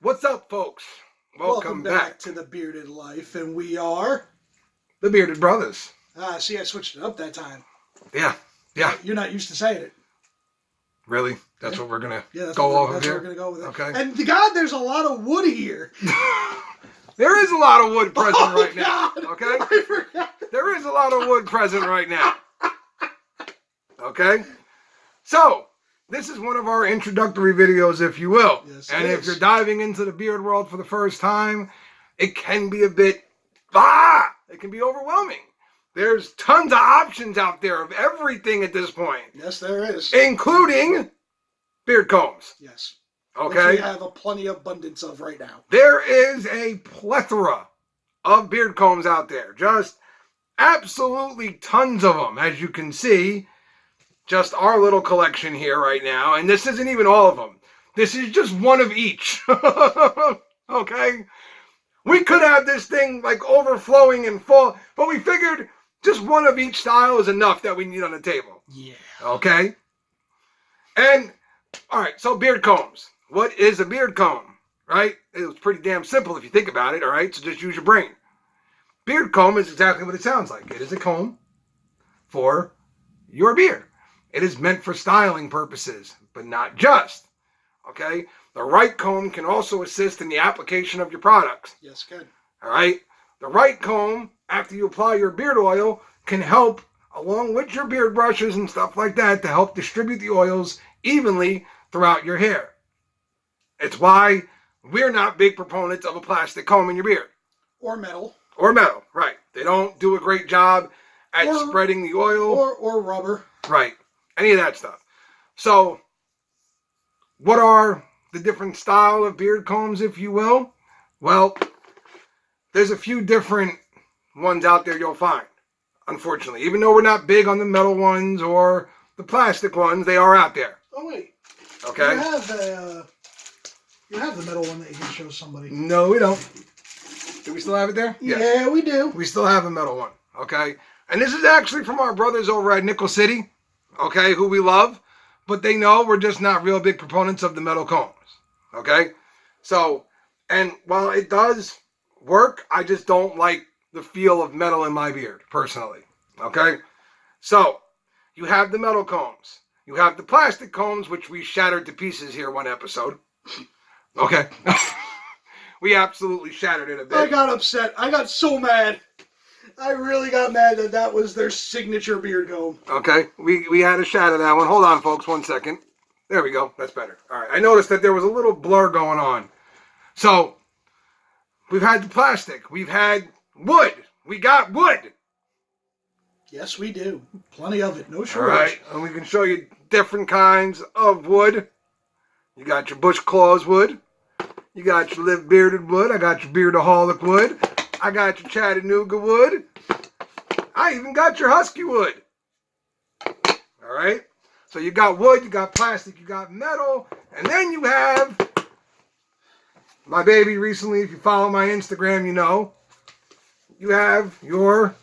What's up, folks? Welcome back to the Bearded Life, and we are the Bearded Brothers. See, I switched it up that time. Yeah. You're not used to saying it. Really? That's what we're gonna go over here. That's what we're gonna go with it. Okay. And God, there's a lot of wood here. There is a lot of wood present right God. now. Okay. I forgot. There is a lot of wood present right now. Okay. So this is one of our introductory videos, if you will. Yes, and it if is. you're diving into the beard world for the first time, it can be a bit, it can be overwhelming. There's tons of options out there of everything at this point, Yes, there is. including beard combs. Yes. Okay. Which we have a plenty abundance of right now. There is a plethora of beard combs out there. Just absolutely tons of them, as you can see. Just our little collection here right now. And this isn't even all of them. This is just one of each. Okay? We could have this thing like overflowing and full, but we figured just one of each style is enough that we need on the table. Yeah. Okay? And, all right, so beard combs. What is a beard comb? Right? It was pretty damn simple if you think about it, all right? So just use your brain. Beard comb is exactly what it sounds like. It is a comb for your beard. It is meant for styling purposes, but not just. Okay? The right comb can also assist in the application of your products. Yes, good. All right? The right comb, after you apply your beard oil, can help, along with your beard brushes and stuff like that, to help distribute the oils evenly throughout your hair. It's why we're not big proponents of a plastic comb in your beard. Or metal. Or metal, right. They don't do a great job at spreading the oil. Or rubber. Right. Any of that stuff. So, what are the different style of beard combs, if you will? Well, there's a few different ones out there you'll find, unfortunately. Even though we're not big on the metal ones or the plastic ones, they are out there. Oh, wait. Okay? You have the metal one that you can show somebody. No, we don't. Do we still have it there? Yeah, we do. We still have a metal one. Okay? And this is actually from our brothers over at Nickel City. Okay? Who we love. But they know we're just not real big proponents of the metal combs. Okay? So, and while it does work, I just don't like the feel of metal in my beard, personally. Okay? So, you have the metal combs. You have the plastic combs, which we shattered to pieces here one episode. Okay? We absolutely shattered it a bit. I got upset. I got so mad. I really got mad that that was their signature beard comb. Okay, we had to shatter that one. Hold on, folks, 1 second. There we go. That's better. All right. I noticed that there was a little blur going on. So, we've had the plastic. We've had wood. We got wood. Yes, we do. Plenty of it. No All shortage. right. And we can show you different kinds of wood. You got your Bush Claws wood. You got your Live Bearded wood. I got your Beardaholic wood. I got your Chattanooga wood. I even got your Husky wood. All right? So you got wood, you got plastic, you got metal, and then you have my baby recently, if you follow my Instagram, you know, you have your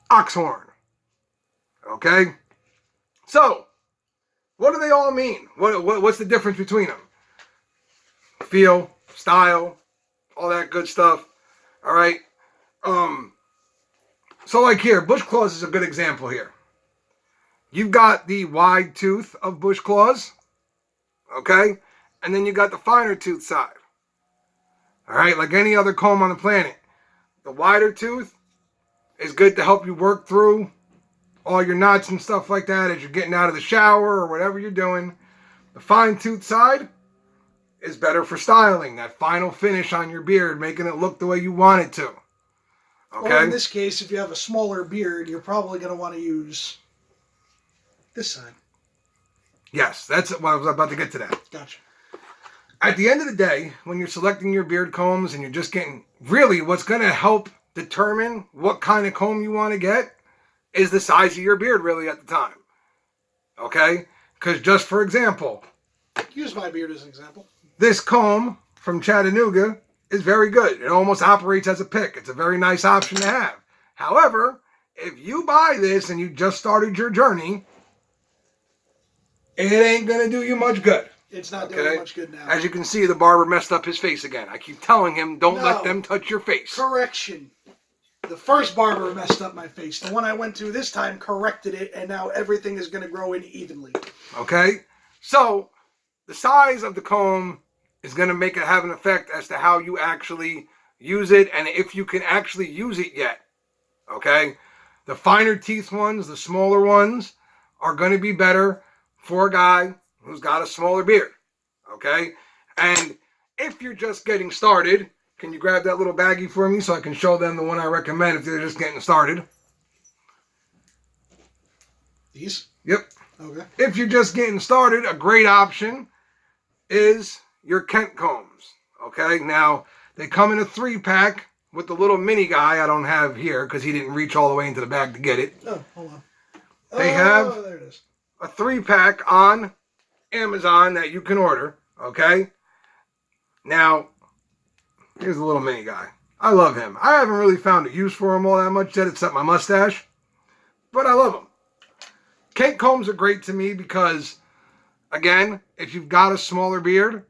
oxhorn. Okay? So, what do they all mean? What's the difference between them? Feel, style, all that good stuff. All right. So like here, Bush Claws is a good example here. You've got the wide tooth of Bush Claws. Okay. And then you got the finer tooth side. All right. Like any other comb on the planet. The wider tooth is good to help you work through all your knots and stuff like that as you're getting out of the shower or whatever you're doing. The fine tooth side is better for styling, that final finish on your beard, making it look the way you want it to. Okay? Or in this case, if you have a smaller beard, you're probably going to want to use this side. Yes, that's what I was about to get to that. Gotcha. At the end of the day, when you're selecting your beard combs and you're just getting, really what's going to help determine what kind of comb you want to get is the size of your beard really at the time. Okay? Because just for example, Use my beard as an example. this comb from Chattanooga is very good. It almost operates as a pick. It's a very nice option to have. However, if you buy this and you just started your journey, it ain't going to do you much good. It's not doing much good now. As you can see, the barber messed up his face again. I keep telling him, don't let them touch your face. Correction. The first barber messed up my face. The one I went to this time corrected it, and now everything is going to grow in evenly. Okay? So, the size of the comb is going to have an effect as to how you actually use it and if you can actually use it yet. Okay? The finer teeth ones, the smaller ones, are going to be better for a guy who's got a smaller beard. Okay? And if you're just getting started, can you grab that little baggie for me so I can show them the one I recommend if they're just getting started? These? Yep. Okay. If you're just getting started, a great option is your Kent combs. Okay? Now, they come in a 3-pack with the little mini guy I don't have here because he didn't reach all the way into the bag to get it. Oh, hold on. They have there it is. a 3-pack on Amazon that you can order. Okay? Now, here's the little mini guy. I love him. I haven't really found a use for him all that much yet except my mustache. But I love him. Kent combs are great to me because, again, if you've got a smaller beard,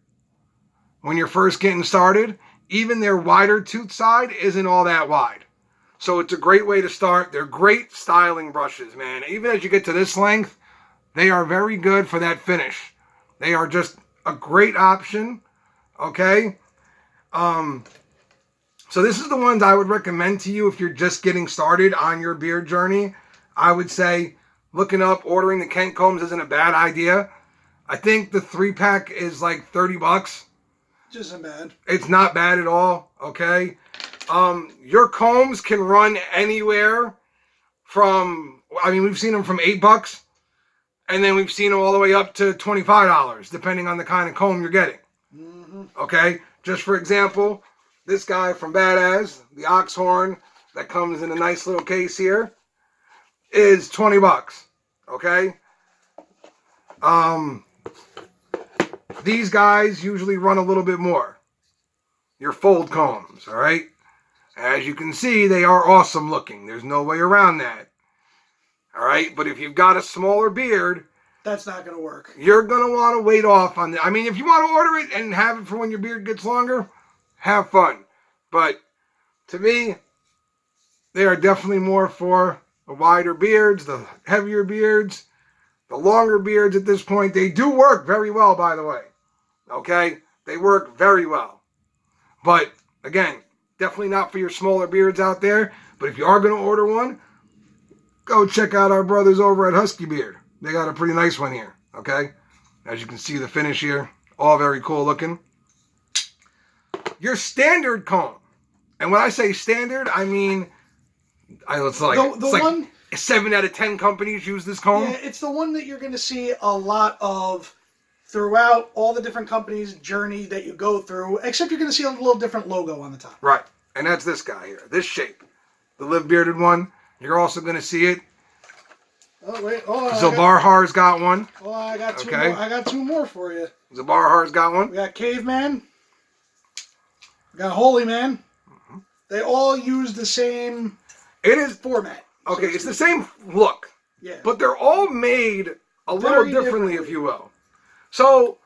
when you're first getting started, even their wider tooth side isn't all that wide. So it's a great way to start. They're great styling brushes, man. Even as you get to this length, they are very good for that finish. They are just a great option. Okay? So this is the ones I would recommend to you if you're just getting started on your beard journey. I would say looking up, ordering the Kent combs isn't a bad idea. I think the 3-pack is like $30. Isn't bad. It's not bad at all, okay? Your combs can run anywhere from, we've seen them from $8, and then we've seen them all the way up to $25, depending on the kind of comb you're getting. Mm-hmm. Okay? Just for example, this guy from Badass, the Oxhorn, that comes in a nice little case here, is $20, okay? These guys usually run a little bit more. Your fold combs, all right? As you can see, they are awesome looking. There's no way around that. All right? But if you've got a smaller beard, that's not going to work. You're going to want to wait off on that. If you want to order it and have it for when your beard gets longer, have fun. But to me, they are definitely more for the wider beards, the heavier beards, the longer beards at this point. They do work very well, by the way. Okay? They work very well. But, again, definitely not for your smaller beards out there. But if you are going to order one, go check out our brothers over at Husky Beard. They got a pretty nice one here. Okay? As you can see, the finish here, all very cool looking. Your standard comb. And when I say standard, it's like 7 out of 10 companies use this comb. Yeah, it's the one that you're going to see a lot of throughout all the different companies' journey that you go through, except you're going to see a little different logo on the top. Right. And that's this guy here, this shape. The live bearded one. You're also going to see it. Oh, wait. Oh, Zabarhar's got one. Oh, I got two more. I got 2 more for you. Zabarhar's got one. We got Caveman. We got Holy Man. Mm-hmm. They all use the same format. Okay, it's the same look. Yeah. But they're all made a little differently, if you will. So,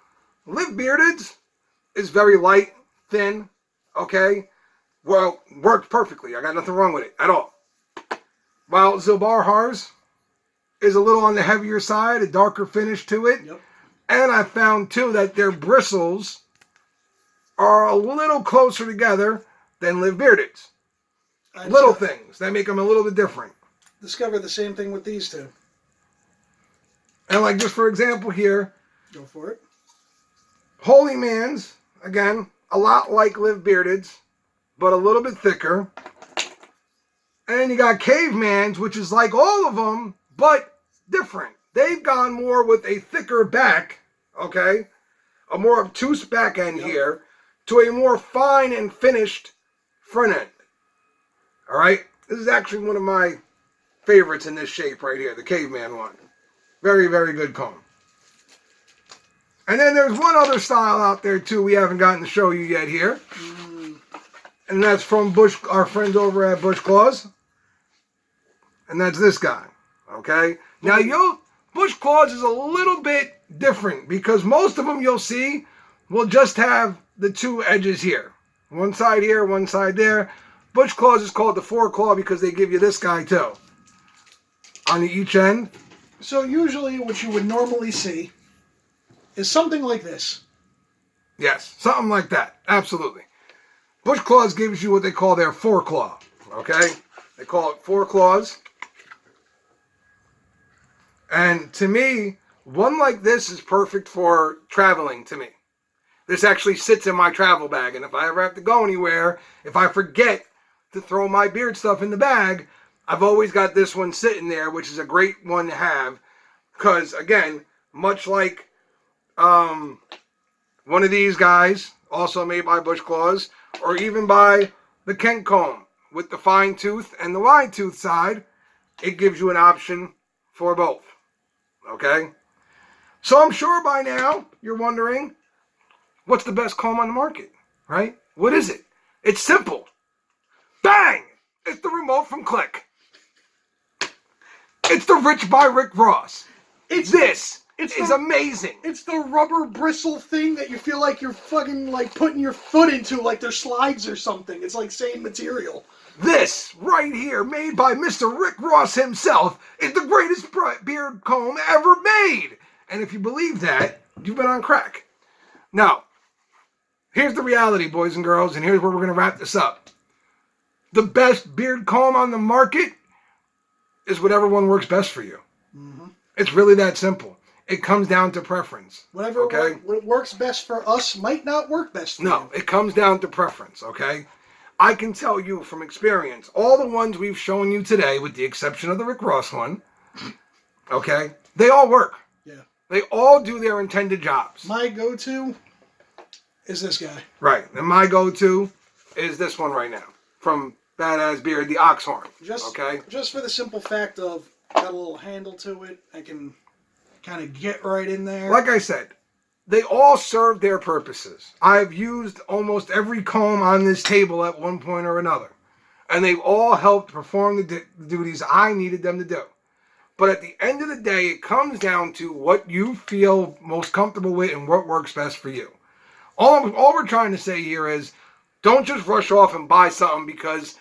Live Bearded's is very light, thin, okay? Well, works perfectly. I got nothing wrong with it at all. While Zabarhar's is a little on the heavier side, a darker finish to it. Yep. And I found, too, that their bristles are a little closer together than Live Bearded's. Little things that make them a little bit different. Discover the same thing with these two. And like just for example here. Go for it. Holy Man's, again, a lot like Live Bearded's, but a little bit thicker. And then you got Caveman's, which is like all of them, but different. They've gone more with a thicker back, okay? A more obtuse back end here to a more fine and finished front end. All right? This is actually one of my favorites in this shape right here, the Caveman one. Very, very good comb. And then there's one other style out there, too, we haven't gotten to show you yet here. And that's from our friends over at Bush Claws. And that's this guy. Okay? Now, Bush Claws is a little bit different because most of them you'll see will just have the two edges here. One side here, one side there. Bush Claws is called the 4-claw because they give you this guy too. On each end. So usually what you would normally see is something like this. Yes, something like that. Absolutely. Bush Claws gives you what they call their 4-claw. Okay? They call it 4 claws. And to me, one like this is perfect for traveling to me. This actually sits in my travel bag. And if I ever have to go anywhere, if I forget to throw my beard stuff in the bag, I've always got this one sitting there, which is a great one to have. Because, again, much like one of these guys, also made by Bush Claws, or even by the Kent comb with the fine tooth and the wide tooth side, it gives you an option for both. Okay? So I'm sure by now you're wondering, what's the best comb on the market, right? What is it? It's simple. Bang! It's the remote from Click. It's the Rich by Rick Ross. This is amazing. It's the rubber bristle thing that you feel like you're fucking like putting your foot into, like they're slides or something. It's like same material. This right here, made by Mr. Rick Ross himself, is the greatest beard comb ever made. And if you believe that, you've been on crack. Now, here's the reality, boys and girls, and here's where we're going to wrap this up. The best beard comb on the market is whatever one works best for you. Mm-hmm. It's really that simple. It comes down to preference. Whatever what works best for us might not work best for you. No, it comes down to preference, okay? I can tell you from experience, all the ones we've shown you today, with the exception of the Rick Ross one, okay, they all work. Yeah. They all do their intended jobs. My go-to is this guy. Right. And my go-to is this one right now from Badass Beard, the Oxhorn. Just for the simple fact of got a little handle to it. I can kind of get right in there. Like I said, they all serve their purposes. I've used almost every comb on this table at one point or another. And they've all helped perform the duties I needed them to do. But at the end of the day, it comes down to what you feel most comfortable with and what works best for you. All we're trying to say here is, don't just rush off and buy something because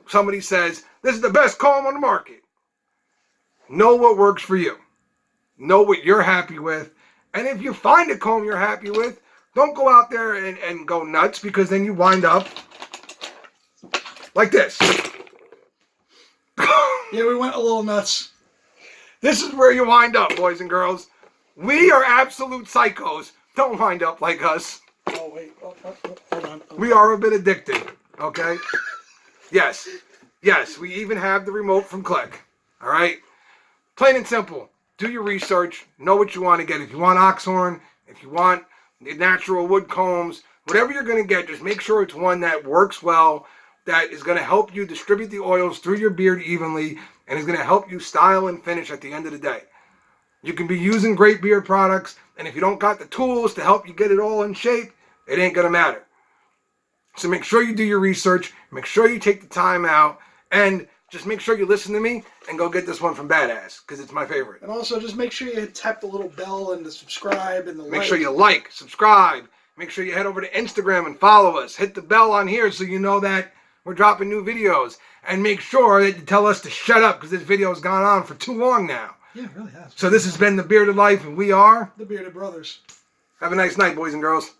somebody says, this is the best comb on the market. Know what works for you. Know what you're happy with. And if you find a comb you're happy with, don't go out there and go nuts, because then you wind up like this. Yeah, we went a little nuts. This is where you wind up, boys and girls. We are absolute psychos. Don't wind up like us. Oh, wait. Hold on. We are a bit addicted, okay? Yes, we even have the remote from Click, all right? Plain and simple. Do your research. Know what you want to get. If you want Oxhorn, if you want the natural wood combs, whatever you're going to get, just make sure it's one that works well, that is going to help you distribute the oils through your beard evenly, and is going to help you style and finish at the end of the day. You can be using great beard products, and if you don't got the tools to help you get it all in shape, it ain't going to matter. So make sure you do your research, make sure you take the time out, and just make sure you listen to me and go get this one from Badass, because it's my favorite. And also just make sure you tap the little bell and the subscribe and the like. Make sure you like, subscribe. Make sure you head over to Instagram and follow us. Hit the bell on here so you know that we're dropping new videos. And make sure that you tell us to shut up, because this video has gone on for too long now. Yeah, it really has. So this has been The Bearded Life, and we are The Bearded Brothers. Have a nice night, boys and girls.